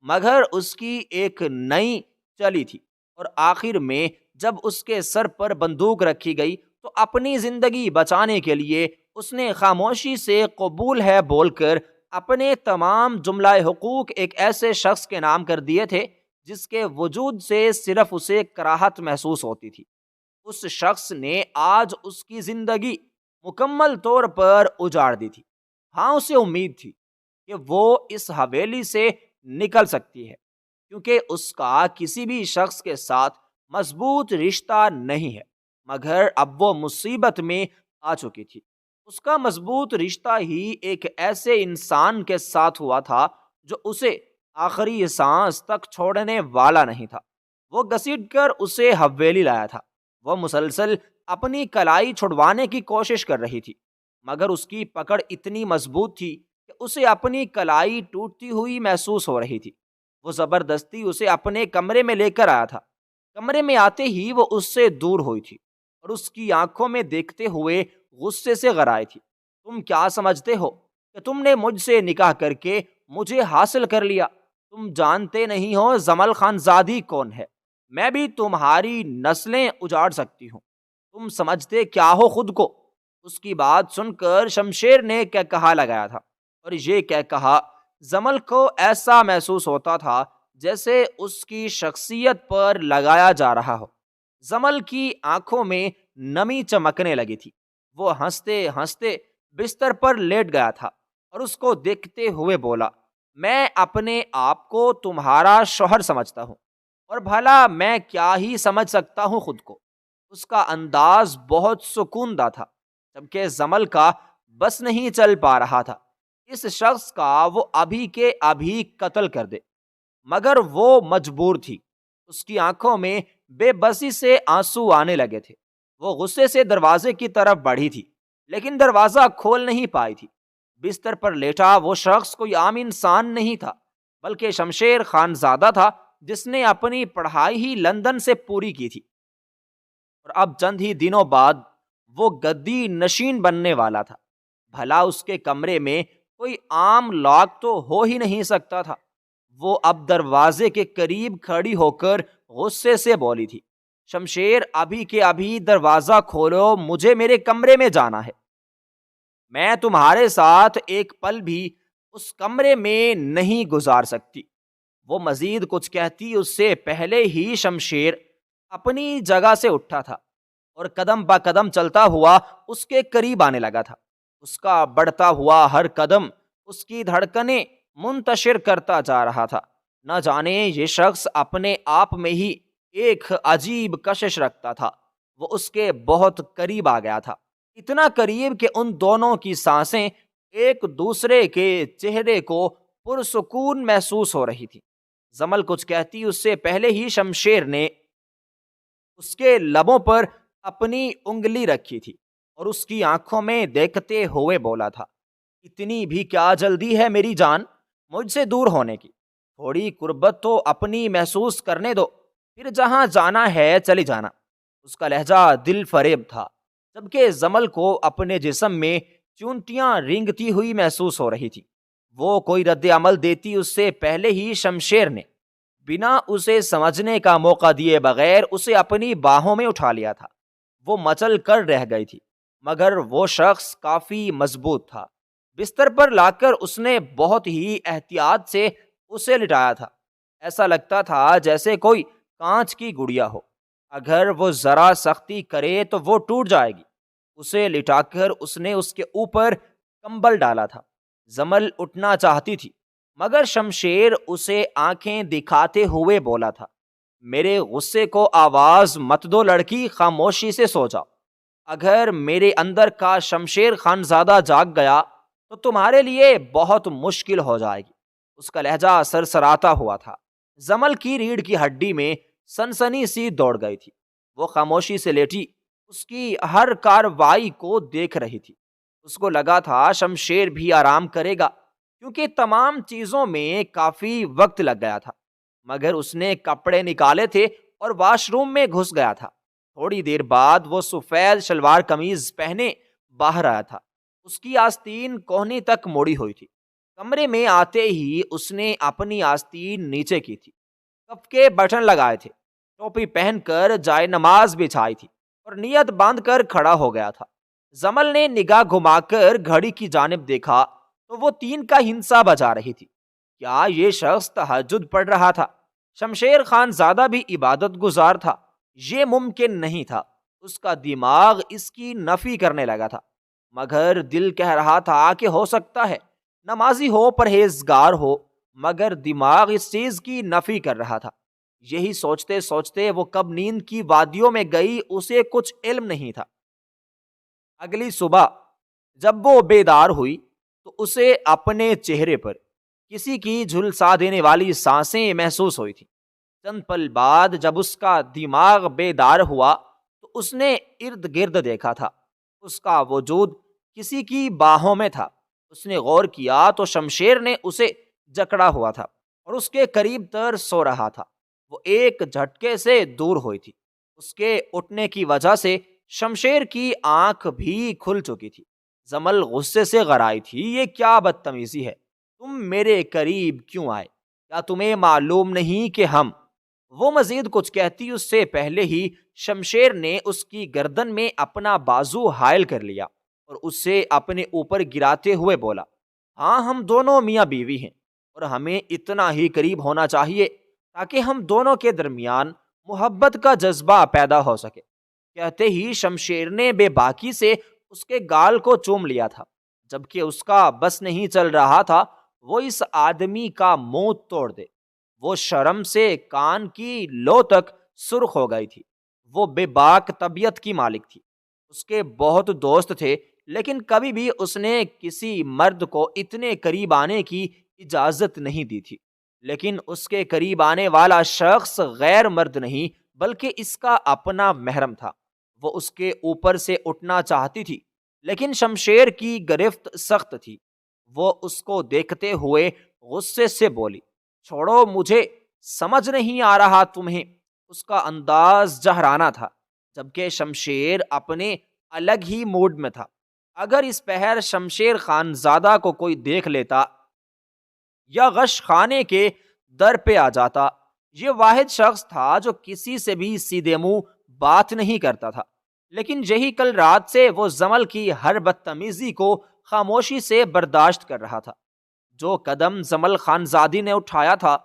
مگر اس کی ایک نئی چلی تھی، اور آخر میں جب اس کے سر پر بندوق رکھی گئی تو اپنی زندگی بچانے کے لیے اس نے خاموشی سے قبول ہے بول کر اپنے تمام جملہ حقوق ایک ایسے شخص کے نام کر دیے تھے جس کے وجود سے صرف اسے کراہت محسوس ہوتی تھی۔ اس شخص نے آج اس کی زندگی مکمل طور پر اجاڑ دی تھی۔ ہاں، اسے امید تھی کہ وہ اس حویلی سے نکل سکتی ہے، کیونکہ اس کا کسی بھی شخص کے ساتھ مضبوط رشتہ نہیں ہے، مگر اب وہ مصیبت میں آ چکی تھی۔ اس کا مضبوط رشتہ ہی ایک ایسے انسان کے ساتھ ہوا تھا جو اسے آخری سانس تک چھوڑنے والا نہیں تھا۔ وہ گھسیٹ کر اسے حویلی لایا تھا۔ وہ مسلسل اپنی کلائی چھڑوانے کی کوشش کر رہی تھی، مگر اس کی پکڑ اتنی مضبوط تھی کہ اسے اپنی کلائی ٹوٹتی ہوئی محسوس ہو رہی تھی۔ وہ زبردستی اسے اپنے کمرے میں لے کر آیا تھا۔ کمرے میں آتے ہی وہ اس سے دور ہوئی تھی اور اس کی آنکھوں میں دیکھتے ہوئے غصے سے غرائے تھی۔ تم کیا سمجھتے ہو کہ تم نے مجھ سے نکاح کر کے مجھے حاصل کر لیا؟ تم جانتے نہیں ہو زمل خان زادی کون ہے۔ میں بھی تمہاری نسلیں اجاڑ سکتی ہوں۔ تم سمجھتے کیا ہو خود کو؟ اس کی بات سن کر شمشیر نے کہا لگایا تھا، اور یہ کہا زمل کو ایسا محسوس ہوتا تھا جیسے اس کی شخصیت پر لگایا جا رہا ہو۔ زمل کی آنکھوں میں نمی چمکنے لگی تھی۔ وہ ہنستے ہنستے بستر پر لیٹ گیا تھا اور اس کو دیکھتے ہوئے بولا، میں اپنے آپ کو تمہارا شوہر سمجھتا ہوں، اور بھلا میں کیا ہی سمجھ سکتا ہوں خود کو۔ اس کا انداز بہت سکون دہ تھا، جبکہ زمل کا بس نہیں چل پا رہا تھا اس شخص کا وہ ابھی کے ابھی قتل کر دے، مگر وہ مجبور تھی۔ اس کی آنکھوں میں بے بسی سے آنسو آنے لگے تھے۔ وہ غصے سے دروازے کی طرف بڑھی تھی، لیکن دروازہ کھول نہیں پائی تھی۔ بستر پر لیٹا وہ شخص کوئی عام انسان نہیں تھا، بلکہ شمشیر خانزادہ تھا، جس نے اپنی پڑھائی ہی لندن سے پوری کی تھی، اور اب چند ہی دنوں بعد وہ گدی نشین بننے والا تھا۔ بھلا اس کے کمرے میں کوئی عام لاک تو ہو ہی نہیں سکتا تھا۔ وہ اب دروازے کے قریب کھڑی ہو کر غصے سے بولی تھی، شمشیر ابھی کے ابھی دروازہ کھولو، مجھے میرے کمرے میں جانا ہے۔ میں تمہارے ساتھ ایک پل بھی اس کمرے میں نہیں گزار سکتی۔ وہ مزید کچھ کہتی اس سے پہلے ہی شمشیر اپنی جگہ سے اٹھا تھا اور قدم با قدم چلتا ہوا اس کے قریب آنے لگا تھا۔ اس کا بڑھتا ہوا ہر قدم اس کی دھڑکنیں منتشر کرتا جا رہا تھا۔ نہ جانے یہ شخص اپنے آپ میں ہی ایک عجیب کشش رکھتا تھا۔ وہ اس کے بہت قریب آ گیا تھا، اتنا قریب کہ ان دونوں کی سانسیں ایک دوسرے کے چہرے کو پرسکون محسوس ہو رہی تھی۔ زمل کچھ کہتی اس سے پہلے ہی شمشیر نے اس کے لبوں پر اپنی انگلی رکھی تھی اور اس کی آنکھوں میں دیکھتے ہوئے بولا تھا، اتنی بھی کیا جلدی ہے میری جان مجھ سے دور ہونے کی؟ تھوڑی قربت تو اپنی محسوس کرنے دو، پھر جہاں جانا ہے چلی جانا۔ اس کا لہجہ دل فریب تھا، جبکہ زمل کو اپنے جسم میں چونٹیاں رینگتی ہوئی محسوس ہو رہی تھی۔ وہ کوئی رد عمل دیتی اس سے پہلے ہی شمشیر نے بنا اسے سمجھنے کا موقع دیے بغیر اسے اپنی باہوں میں اٹھا لیا تھا۔ وہ مچل کر رہ گئی تھی، مگر وہ شخص کافی مضبوط تھا۔ بستر پر لا کر اس نے بہت ہی احتیاط سے اسے لٹایا تھا۔ ایسا لگتا تھا جیسے کوئی کانچ کی گڑیا ہو، اگر وہ ذرا سختی کرے تو وہ ٹوٹ جائے گی۔ اسے لٹا کر اس نے اس کے اوپر کمبل ڈالا تھا۔ زمل اٹھنا چاہتی تھی، مگر شمشیر اسے آنکھیں دکھاتے ہوئے بولا تھا، میرے غصے کو آواز مت دو لڑکی، خاموشی سے سو جاؤ۔ اگر میرے اندر کا شمشیر خان زادہ جاگ گیا تو تمہارے لیے بہت مشکل ہو جائے گی۔ اس کا لہجہ سرسراتا ہوا تھا۔ زمل کی ریڑھ کی ہڈی میں سنسنی سی دوڑ گئی تھی۔ وہ خاموشی سے لیٹی اس کی ہر کاروائی کو دیکھ رہی تھی۔ اس کو لگا تھا شمشیر بھی آرام کرے گا، کیونکہ تمام چیزوں میں کافی وقت لگ گیا تھا، مگر اس نے کپڑے نکالے تھے اور واش روم میں گھس گیا تھا۔ تھوڑی دیر بعد وہ سفید شلوار قمیض پہنے باہر آیا تھا۔ اس کی آستین کوہنی تک موڑی ہوئی تھی۔ کمرے میں آتے ہی اس نے اپنی آستین نیچے کی تھی، کف کے بٹن لگائے تھے، ٹوپی پہن کر جائے نماز بچھائی تھی اور نیت باندھ کر کھڑا ہو گیا تھا۔ زمل نے نگاہ گھما کر گھڑی کی جانب دیکھا تو وہ 3 کا ہندسہ بجا رہی تھی۔ کیا یہ شخص تہجد پڑھ رہا تھا؟ شمشیر خان زادہ بھی عبادت گزار تھا؟ یہ ممکن نہیں تھا۔ اس کا دماغ اس کی نفی کرنے لگا تھا، مگر دل کہہ رہا تھا کہ ہو سکتا ہے نمازی ہو، پرہیزگار ہو، مگر دماغ اس چیز کی نفی کر رہا تھا۔ یہی سوچتے سوچتے وہ کب نیند کی وادیوں میں گئی اسے کچھ علم نہیں تھا۔ اگلی صبح جب وہ بیدار ہوئی تو اسے اپنے چہرے پر کسی کی جھلسا دینے والی سانسیں محسوس ہوئی تھی۔ چند پل بعد جب اس کا دماغ بیدار ہوا تو اس نے ارد گرد دیکھا تھا۔ اس کا وجود کسی کی باہوں میں تھا۔ اس نے غور کیا تو شمشیر نے اسے جکڑا ہوا تھا اور اس کے قریب تر سو رہا تھا۔ وہ ایک جھٹکے سے دور ہوئی تھی۔ اس کے اٹھنے کی وجہ سے شمشیر کی آنکھ بھی کھل چکی تھی۔ زمل غصے سے غرائی تھی، یہ کیا بدتمیزی ہے؟ تم میرے قریب کیوں آئے؟ کیا تمہیں معلوم نہیں کہ ہم؟ وہ مزید کچھ کہتی اس سے پہلے ہی شمشیر نے اس کی گردن میں اپنا بازو حائل کر لیا اور اس سے اپنے اوپر گراتے ہوئے بولا، ہاں ہم دونوں میاں بیوی ہیں اور ہمیں اتنا ہی قریب ہونا چاہیے تاکہ ہم دونوں کے درمیان محبت کا جذبہ پیدا ہو سکے۔ کہتے ہی شمشیر نے بے باکی سے اس کے گال کو چوم لیا تھا، جبکہ اس کا بس نہیں چل رہا تھا وہ اس آدمی کا منہ توڑ دے۔ وہ شرم سے کان کی لو تک سرخ ہو گئی تھی۔ وہ بے باک طبیعت کی مالک تھی۔ اس کے بہت دوست تھے، لیکن کبھی بھی اس نے کسی مرد کو اتنے قریب آنے کی اجازت نہیں دی تھی۔ لیکن اس کے قریب آنے والا شخص غیر مرد نہیں بلکہ اس کا اپنا محرم تھا۔ وہ اس کے اوپر سے اٹھنا چاہتی تھی، لیکن شمشیر کی گرفت سخت تھی۔ وہ اس کو دیکھتے ہوئے غصے سے بولی، چھوڑو مجھے، سمجھ نہیں آ رہا تمہیں؟ اس کا انداز جہرانہ تھا، جبکہ شمشیر اپنے الگ ہی موڈ میں تھا۔ اگر اس پہر شمشیر خان زادہ کو کوئی دیکھ لیتا یا غش خانے کے در پہ آ جاتا، یہ واحد شخص تھا جو کسی سے بھی سیدھے منہ بات نہیں کرتا تھا، لیکن یہی کل رات سے وہ زمل کی ہر بدتمیزی کو خاموشی سے برداشت کر رہا تھا۔ جو قدم زمل خان زادی نے اٹھایا تھا،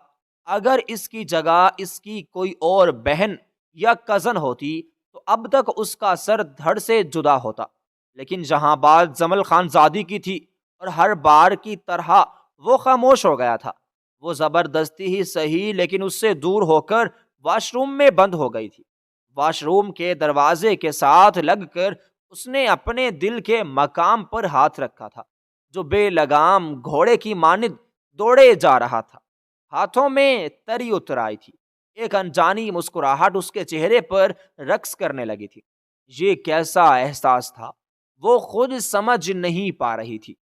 اگر اس کی جگہ اس کی کوئی اور بہن یا کزن ہوتی تو اب تک اس کا سر دھڑ سے جدا ہوتا، لیکن جہاں بات زمل خان زادی کی تھی اور ہر بار کی طرح وہ خاموش ہو گیا تھا۔ وہ زبردستی ہی صحیح لیکن اس سے دور ہو کر واش روم میں بند ہو گئی تھی۔ واش روم کے دروازے کے ساتھ لگ کر اس نے اپنے دل کے مقام پر ہاتھ رکھا تھا، جو بے لگام گھوڑے کی مانند دوڑے جا رہا تھا۔ ہاتھوں میں تری اتر آئی تھی، ایک انجانی مسکراہٹ اس کے چہرے پر رقص کرنے لگی تھی۔ یہ کیسا احساس تھا وہ خود سمجھ نہیں پا رہی تھی۔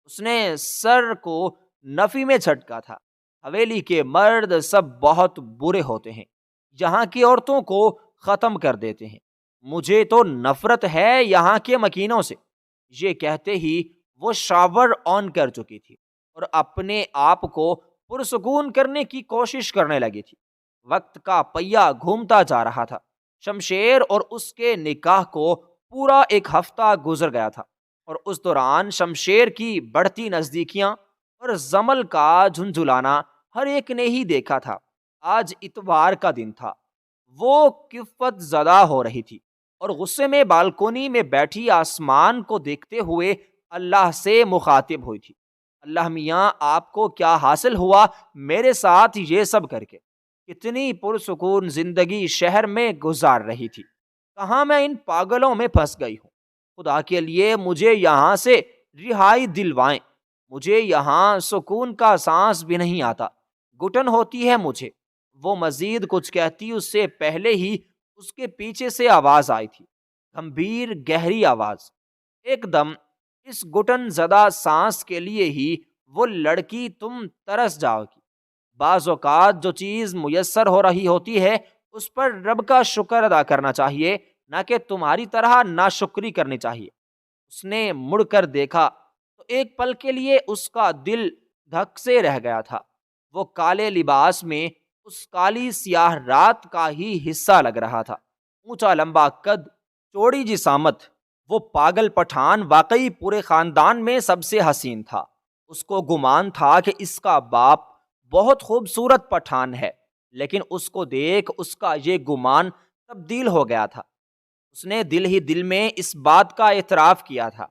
اس نے سر کو نفی میں جھٹکا تھا۔ حویلی کے مرد سب بہت برے ہوتے ہیں، یہاں کی عورتوں کو ختم کر دیتے ہیں، مجھے تو نفرت ہے یہاں کے مکینوں سے۔ یہ کہتے ہی وہ شاور آن کر چکی تھی اور اپنے آپ کو پرسکون کرنے کی کوشش کرنے لگی تھی۔ وقت کا پہیہ گھومتا جا رہا تھا۔ شمشیر اور اس کے نکاح کو پورا ایک ہفتہ گزر گیا تھا، اور اس دوران شمشیر کی بڑھتی نزدیکیاں اور زمل کا جھنجھلانا ہر ایک نے ہی دیکھا تھا۔ آج اتوار کا دن تھا۔ وہ کفت زدہ ہو رہی تھی اور غصے میں بالکونی میں بیٹھی آسمان کو دیکھتے ہوئے اللہ سے مخاطب ہوئی تھی۔ اللہ میاں، آپ کو کیا حاصل ہوا میرے ساتھ یہ سب کر کے؟ کتنی پرسکون زندگی شہر میں گزار رہی تھی، کہاں میں ان پاگلوں میں پھنس گئی ہوں۔ خدا کے لیے مجھے یہاں سے رہائی دلوائیں، مجھے یہاں سکون کا سانس بھی نہیں آتا، گھٹن ہوتی ہے مجھے۔ وہ مزید کچھ کہتی اس سے پہلے ہی اس کے پیچھے سے آواز آئی تھی، گمبھیر گہری آواز۔ ایک دم اس گھٹن زدہ سانس کے لیے ہی وہ لڑکی تم ترس جاؤ گی۔ بعض اوقات جو چیز میسر ہو رہی ہوتی ہے اس پر رب کا شکر ادا کرنا چاہیے، نہ کہ تمہاری طرح ناشکری کرنی چاہیے۔ اس نے مڑ کر دیکھا تو ایک پل کے لیے اس کا دل دھک سے رہ گیا تھا۔ وہ کالے لباس میں اس کالی سیاہ رات کا ہی حصہ لگ رہا تھا۔ اونچا لمبا قد، چوڑی جسامت، وہ پاگل پٹھان واقعی پورے خاندان میں سب سے حسین تھا۔ اس کو گمان تھا کہ اس کا باپ بہت خوبصورت پٹھان ہے، لیکن اس کو دیکھ اس کا یہ گمان تبدیل ہو گیا تھا۔ اس نے دل ہی دل میں اس بات کا اعتراف کیا تھا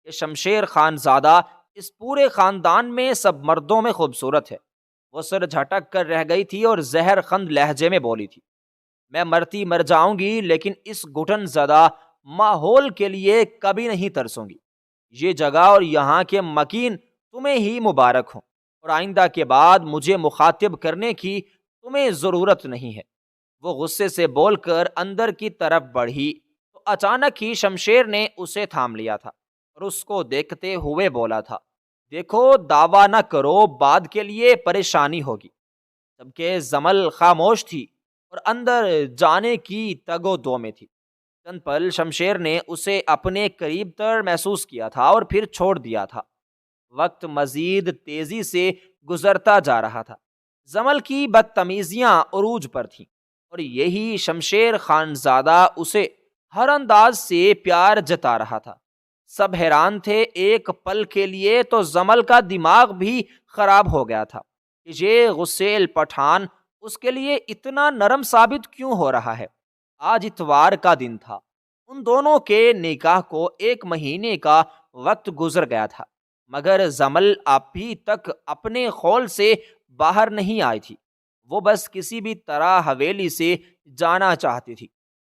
کہ شمشیر خان زادہ اس پورے خاندان میں سب مردوں میں خوبصورت ہے۔ وہ سر جھٹک کر رہ گئی تھی اور زہر خند لہجے میں بولی تھی، میں مرتی مر جاؤں گی لیکن اس گھٹن زدہ ماحول کے لیے کبھی نہیں ترسوں گی۔ یہ جگہ اور یہاں کے مکین تمہیں ہی مبارک ہوں، اور آئندہ کے بعد مجھے مخاطب کرنے کی تمہیں ضرورت نہیں ہے۔ وہ غصے سے بول کر اندر کی طرف بڑھی تو اچانک ہی شمشیر نے اسے تھام لیا تھا اور اس کو دیکھتے ہوئے بولا تھا، دیکھو دعویٰ نہ کرو، بعد کے لیے پریشانی ہوگی۔ جبکہ زمل خاموش تھی اور اندر جانے کی تگ و دو میں تھی۔ چند پل شمشیر نے اسے اپنے قریب تر محسوس کیا تھا اور پھر چھوڑ دیا تھا۔ وقت مزید تیزی سے گزرتا جا رہا تھا۔ زمل کی بدتمیزیاں عروج پر تھیں اور یہی شمشیر خان زادہ اسے ہر انداز سے پیار جتا رہا تھا۔ سب حیران تھے، ایک پل کے لیے تو زمل کا دماغ بھی خراب ہو گیا تھا کہ یہ غسیل پٹھان اس کے لیے اتنا نرم ثابت کیوں ہو رہا ہے۔ آج اتوار کا دن تھا۔ ان دونوں کے نکاح کو 1 مہینے کا وقت گزر گیا تھا، مگر زمل ابھی تک اپنے خول سے باہر نہیں آئی تھی۔ وہ بس کسی بھی طرح حویلی سے جانا چاہتی تھی،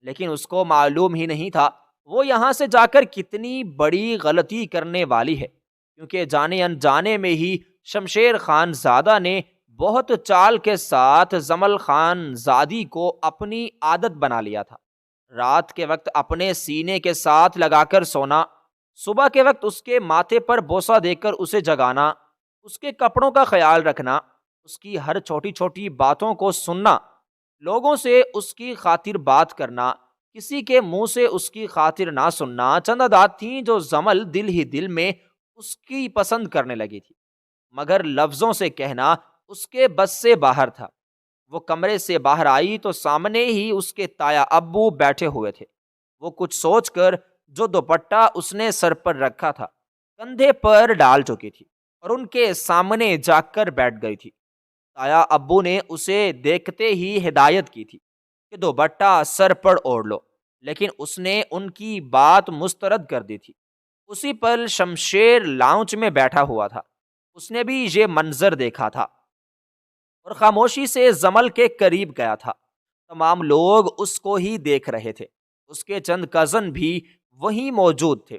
لیکن اس کو معلوم ہی نہیں تھا وہ یہاں سے جا کر کتنی بڑی غلطی کرنے والی ہے، کیونکہ جانے انجانے میں ہی شمشیر خان زادہ نے بہت چال کے ساتھ زمل خان زادی کو اپنی عادت بنا لیا تھا۔ رات کے وقت اپنے سینے کے ساتھ لگا کر سونا، صبح کے وقت اس کے ماتھے پر بوسہ دے کر اسے جگانا، اس کے کپڑوں کا خیال رکھنا، اس کی ہر چھوٹی چھوٹی باتوں کو سننا، لوگوں سے اس کی خاطر بات کرنا، کسی کے منہ سے اس کی خاطر نہ سننا، چند عادات تھیں جو زمل دل ہی دل میں اس کی پسند کرنے لگی تھی، مگر لفظوں سے کہنا اس کے بس سے باہر تھا۔ وہ کمرے سے باہر آئی تو سامنے ہی اس کے تایا ابو بیٹھے ہوئے تھے۔ وہ کچھ سوچ کر جو دوپٹہ اس نے سر پر رکھا تھا کندھے پر ڈال چکی تھی اور ان کے سامنے جا کر بیٹھ گئی تھی۔ تایا ابو نے اسے دیکھتے ہی ہدایت کی تھی کہ دوپٹہ سر پر اوڑھ لو، لیکن اس نے ان کی بات مسترد کر دی تھی۔ اسی پل شمشیر لاؤنچ میں بیٹھا ہوا تھا، اس نے بھی یہ منظر دیکھا تھا اور خاموشی سے زمل کے قریب گیا تھا۔ تمام لوگ اس کو ہی دیکھ رہے تھے، اس کے چند کزن بھی وہیں موجود تھے،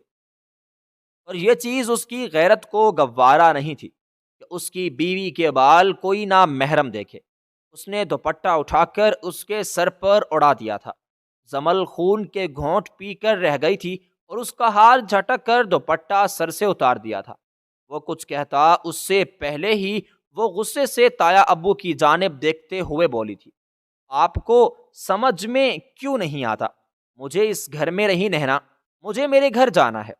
اور یہ چیز اس کی غیرت کو گوارا نہیں تھی کہ اس کی بیوی کے بال کوئی نامحرم دیکھے۔ اس نے دوپٹہ اٹھا کر اس کے سر پر اڑا دیا تھا۔ زمل خون کے گھونٹ پی کر رہ گئی تھی اور اس کا ہاتھ جھٹک کر دوپٹہ سر سے اتار دیا تھا۔ وہ کچھ کہتا اس سے پہلے ہی وہ غصے سے تایا ابو کی جانب دیکھتے ہوئے بولی تھی، آپ کو سمجھ میں کیوں نہیں آتا؟ مجھے اس گھر میں نہیں رہنا، مجھے میرے گھر جانا ہے،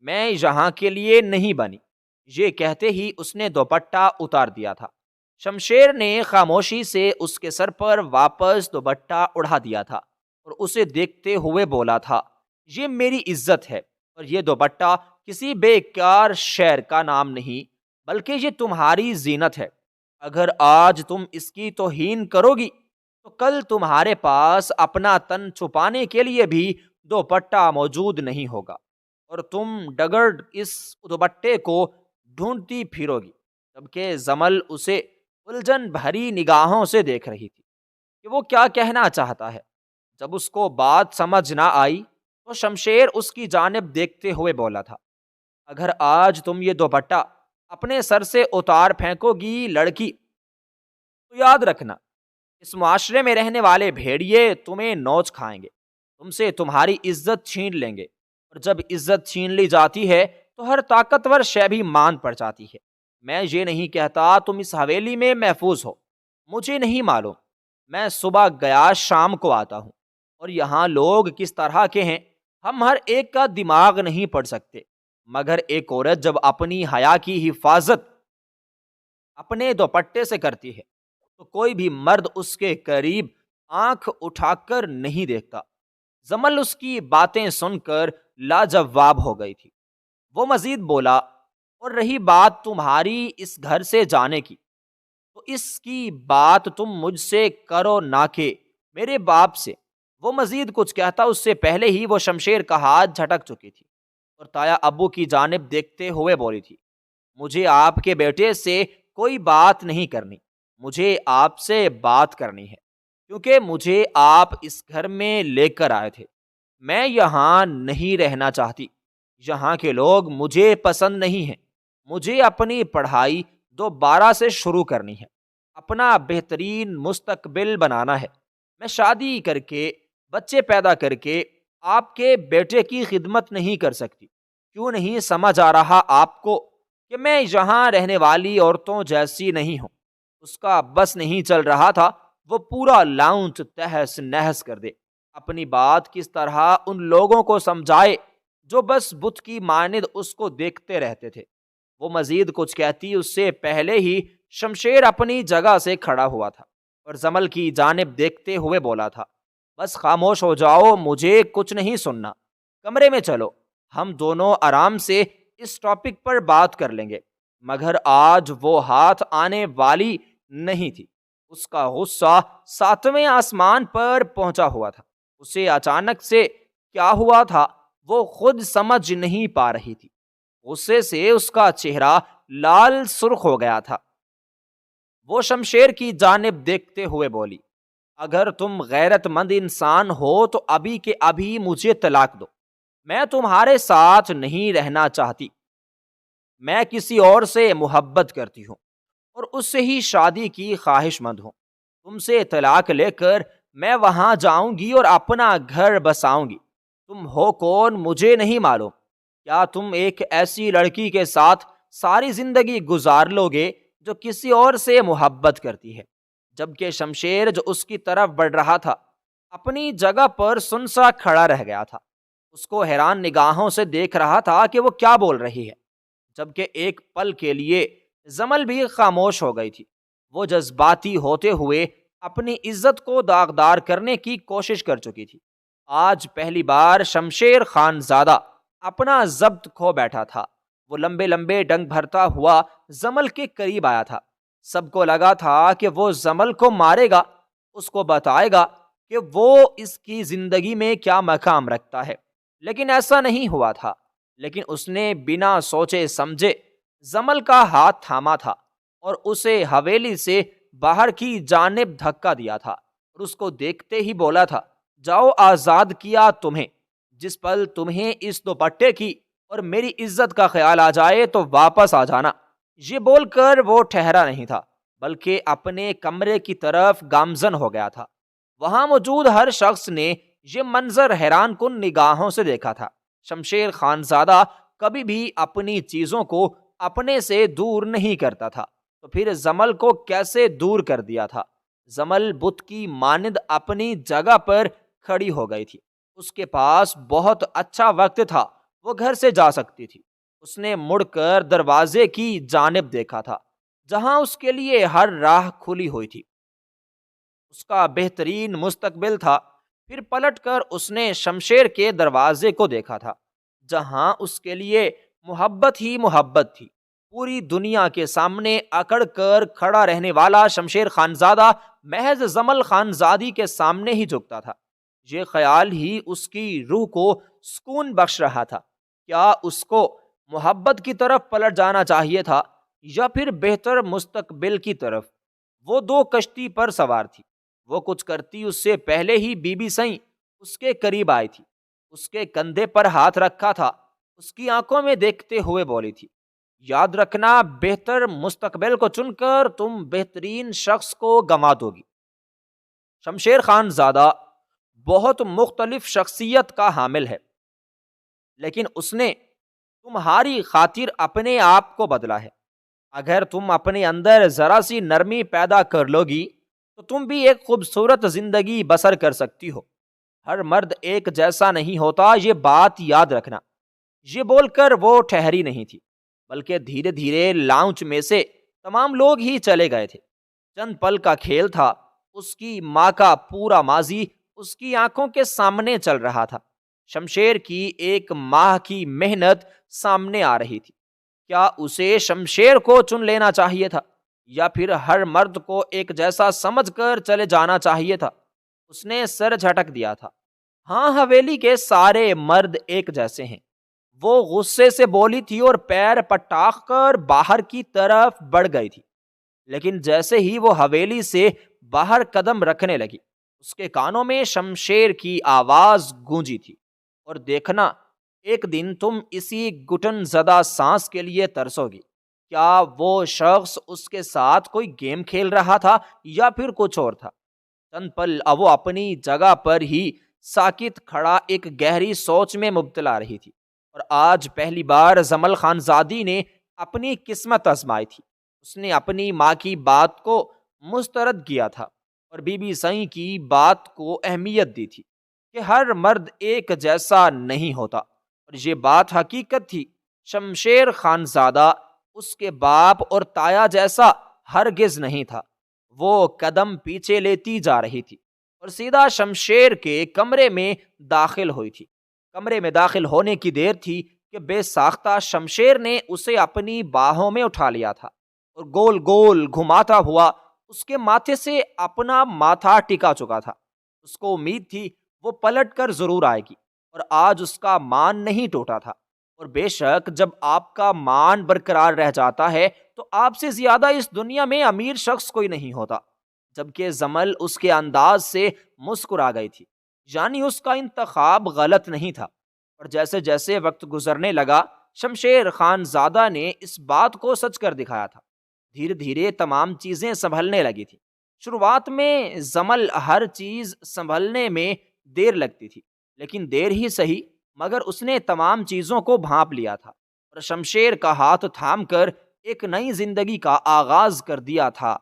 میں یہاں کے لیے نہیں بنی۔ یہ کہتے ہی اس نے دوپٹہ اتار دیا تھا۔ شمشیر نے خاموشی سے اس کے سر پر واپس دوپٹہ اڑا دیا تھا اور اسے دیکھتے ہوئے بولا تھا، یہ میری عزت ہے اور یہ دوپٹہ کسی بیکار شہر کا نام نہیں، بلکہ یہ تمہاری زینت ہے۔ اگر آج تم اس کی توہین کرو گی تو کل تمہارے پاس اپنا تن چھپانے کے لیے بھی دوپٹہ موجود نہیں ہوگا اور تم ڈگر اس دوپٹے کو ڈھونڈتی پھرو گی۔ جبکہ زمل اسے الجھن بھری نگاہوں سے دیکھ رہی تھی کہ وہ کیا کہنا چاہتا ہے۔ جب اس کو بات سمجھ نہ آئی تو شمشیر اس کی جانب دیکھتے ہوئے بولا تھا، اگر آج تم یہ دوپٹہ اپنے سر سے اتار پھینکو گی لڑکی، تو یاد رکھنا اس معاشرے میں رہنے والے بھیڑیے تمہیں نوچ کھائیں گے، تم سے تمہاری عزت چھین لیں گے، اور جب عزت چھین لی جاتی ہے تو ہر طاقتور شے بھی مان پڑ جاتی ہے۔ میں یہ نہیں کہتا تم اس حویلی میں محفوظ ہو، مجھے نہیں معلوم، میں صبح گیا شام کو آتا ہوں، اور یہاں لوگ کس طرح کے ہیں ہم ہر ایک کا دماغ نہیں پڑھ سکتے، مگر ایک عورت جب اپنی حیا کی حفاظت اپنے دوپٹے سے کرتی ہے تو کوئی بھی مرد اس کے قریب آنکھ اٹھا کر نہیں دیکھتا۔ زمل اس کی باتیں سن کر لاجواب ہو گئی تھی۔ وہ مزید بولا، اور رہی بات تمہاری اس گھر سے جانے کی، تو اس کی بات تم مجھ سے کرو نہ کہ میرے باپ سے۔ وہ مزید کچھ کہتا اس سے پہلے ہی وہ شمشیر کا ہاتھ جھٹک چکی تھی اور تایا ابو کی جانب دیکھتے ہوئے بولی تھی، مجھے آپ کے بیٹے سے کوئی بات نہیں کرنی، مجھے آپ سے بات کرنی ہے، کیونکہ مجھے آپ اس گھر میں لے کر آئے تھے۔ میں یہاں نہیں رہنا چاہتی، یہاں کے لوگ مجھے پسند نہیں ہیں۔ مجھے اپنی پڑھائی دوبارہ سے شروع کرنی ہے، اپنا بہترین مستقبل بنانا ہے۔ میں شادی کر کے بچے پیدا کر کے آپ کے بیٹے کی خدمت نہیں کر سکتی۔ کیوں نہیں سمجھ آ رہا آپ کو کہ میں یہاں رہنے والی عورتوں جیسی نہیں ہوں؟ اس کا بس نہیں چل رہا تھا وہ پورا لاؤنچ تہس نہس کر دے، اپنی بات کس طرح ان لوگوں کو سمجھائے جو بس بت کی مانند اس کو دیکھتے رہتے تھے۔ وہ مزید کچھ کہتی اس سے پہلے ہی شمشیر اپنی جگہ سے کھڑا ہوا تھا اور زمل کی جانب دیکھتے ہوئے بولا تھا، بس خاموش ہو جاؤ، مجھے کچھ نہیں سننا، کمرے میں چلو، ہم دونوں آرام سے اس ٹاپک پر بات کر لیں گے۔ مگر آج وہ ہاتھ آنے والی نہیں تھی، اس کا غصہ ساتویں آسمان پر پہنچا ہوا تھا۔ اسے اچانک سے کیا ہوا تھا وہ خود سمجھ نہیں پا رہی تھی۔ غصے سے اس کا چہرہ لال سرخ ہو گیا تھا۔ وہ شمشیر کی جانب دیکھتے ہوئے بولی، اگر تم غیرت مند انسان ہو تو ابھی کے ابھی مجھے طلاق دو، میں تمہارے ساتھ نہیں رہنا چاہتی۔ میں کسی اور سے محبت کرتی ہوں اور اس سے ہی شادی کی خواہش مند ہوں۔ تم سے طلاق لے کر میں وہاں جاؤں گی اور اپنا گھر بساؤں گی۔ تم ہو کون مجھے نہیں معلوم۔ کیا تم ایک ایسی لڑکی کے ساتھ ساری زندگی گزار لو گے جو کسی اور سے محبت کرتی ہے؟ جبکہ شمشیر جو اس کی طرف بڑھ رہا تھا اپنی جگہ پر سنسا کھڑا رہ گیا تھا، اس کو حیران نگاہوں سے دیکھ رہا تھا کہ وہ کیا بول رہی ہے۔ جبکہ ایک پل کے لیے زمل بھی خاموش ہو گئی تھی۔ وہ جذباتی ہوتے ہوئے اپنی عزت کو داغدار کرنے کی کوشش کر چکی تھی۔ آج پہلی بار شمشیر خان زادہ اپنا ضبط کھو بیٹھا تھا۔ وہ لمبے لمبے ڈنگ بھرتا ہوا زمل کے قریب آیا تھا۔ سب کو لگا تھا کہ وہ زمل کو مارے گا، اس کو بتائے گا کہ وہ اس کی زندگی میں کیا مقام رکھتا ہے، لیکن ایسا نہیں ہوا تھا۔ لیکن اس نے بنا سوچے سمجھے زمل کا ہاتھ تھاما تھا اور اسے حویلی سے باہر کی جانب دھکا دیا تھا، اور اس کو دیکھتے ہی بولا تھا، جاؤ، آزاد کیا تمہیں، جس پل تمہیں اس دوپٹے کی اور میری عزت کا خیال آ جائے تو واپس آ جانا۔ یہ بول کر وہ ٹھہرا نہیں تھا، بلکہ اپنے کمرے کی طرف گامزن ہو گیا تھا۔ وہاں موجود ہر شخص نے یہ منظر حیران کن نگاہوں سے دیکھا تھا۔ شمشیر خان زادہ کبھی بھی اپنی چیزوں کو اپنے سے دور نہیں کرتا تھا، تو پھر زمل کو کیسے دور کر دیا تھا؟ زمل بت کی مانند اپنی جگہ پر کھڑی ہو گئی تھی۔ اس کے پاس بہت اچھا وقت تھا، وہ گھر سے جا سکتی تھی۔ اس نے مڑ کر دروازے کی جانب دیکھا تھا، جہاں اس کے لیے ہر راہ کھلی ہوئی تھی، اس کا بہترین مستقبل تھا۔ پھر پلٹ کر اس نے شمشیر کے دروازے کو دیکھا تھا، جہاں اس کے لیے محبت ہی محبت تھی۔ پوری دنیا کے سامنے اکڑ کر کھڑا رہنے والا شمشیر خانزادہ محض زمل خانزادی کے سامنے ہی جھکتا تھا۔ یہ خیال ہی اس کی روح کو سکون بخش رہا تھا۔ کیا اس کو محبت کی طرف پلٹ جانا چاہیے تھا یا پھر بہتر مستقبل کی طرف؟ وہ دو کشتی پر سوار تھی۔ وہ کچھ کرتی اس سے پہلے ہی بی بی سئی اس کے قریب آئی تھی، اس کے کندھے پر ہاتھ رکھا تھا، اس کی آنکھوں میں دیکھتے ہوئے بولی تھی، یاد رکھنا، بہتر مستقبل کو چن کر تم بہترین شخص کو گنوا دو گی۔ شمشیر خان زادہ بہت مختلف شخصیت کا حامل ہے، لیکن اس نے تمہاری خاطر اپنے آپ کو بدلا ہے۔ اگر تم اپنے اندر ذرا سی نرمی پیدا کر لو گی تو تم بھی ایک خوبصورت زندگی بسر کر سکتی ہو۔ ہر مرد ایک جیسا نہیں ہوتا، یہ بات یاد رکھنا۔ یہ بول کر وہ ٹھہری نہیں تھی، بلکہ دھیرے دھیرے لاؤنچ میں سے تمام لوگ ہی چلے گئے تھے۔ چند پل کا کھیل تھا، اس کی ماں کا پورا ماضی اس کی آنکھوں کے سامنے چل رہا تھا۔ شمشیر کی ایک ماہ کی محنت سامنے آ رہی تھی۔ کیا اسے شمشیر کو چن لینا چاہیے تھا یا پھر ہر مرد کو ایک جیسا سمجھ کر چلے جانا چاہیے تھا؟ اس نے سر جھٹک دیا تھا۔ ہاں، حویلی کے سارے مرد ایک جیسے ہیں، وہ غصے سے بولی تھی اور پیر پٹاخ کر باہر کی طرف بڑھ گئی تھی۔ لیکن جیسے ہی وہ حویلی سے باہر قدم رکھنے لگی، اس کے کانوں میں شمشیر کی آواز گونجی تھی، اور دیکھنا، ایک دن تم اسی گھٹن زدہ سانس کے لیے ترسو گی۔ کیا وہ شخص اس کے ساتھ کوئی گیم کھیل رہا تھا یا پھر کچھ اور تھا؟ چند پل وہ اپنی جگہ پر ہی ساکت کھڑا ایک گہری سوچ میں مبتلا رہی تھی، اور آج پہلی بار زمل خانزادی نے اپنی قسمت آزمائی تھی۔ اس نے اپنی ماں کی بات کو مسترد کیا تھا اور بی بی سئی کی بات کو اہمیت دی تھی کہ ہر مرد ایک جیسا نہیں ہوتا، اور یہ بات حقیقت تھی۔ شمشیر خانزادہ اس کے باپ اور تایا جیسا ہرگز نہیں تھا۔ وہ قدم پیچھے لیتی جا رہی تھی اور سیدھا شمشیر کے کمرے میں داخل ہوئی تھی۔ کمرے میں داخل ہونے کی دیر تھی کہ بے ساختہ شمشیر نے اسے اپنی باہوں میں اٹھا لیا تھا اور گول گول گھماتا ہوا اس کے ماتھے سے اپنا ماتھا ٹکا چکا تھا۔ اس کو امید تھی وہ پلٹ کر ضرور آئے گی، اور آج اس کا مان نہیں ٹوٹا تھا۔ اور بے شک جب آپ کا مان برقرار رہ جاتا ہے تو آپ سے زیادہ اس دنیا میں امیر شخص کوئی نہیں ہوتا۔ جبکہ زمل اس کے انداز سے مسکرا گئی تھی، یعنی اس کا انتخاب غلط نہیں تھا۔ اور جیسے جیسے وقت گزرنے لگا، شمشیر خان زادہ نے اس بات کو سچ کر دکھایا تھا۔ دھیرے دھیرے تمام چیزیں سنبھلنے لگی تھی۔ شروعات میں زمل ہر چیز سنبھلنے میں دیر لگتی تھی، لیکن دیر ہی سہی مگر اس نے تمام چیزوں کو بھانپ لیا تھا اور شمشیر کا ہاتھ تھام کر ایک نئی زندگی کا آغاز کر دیا تھا۔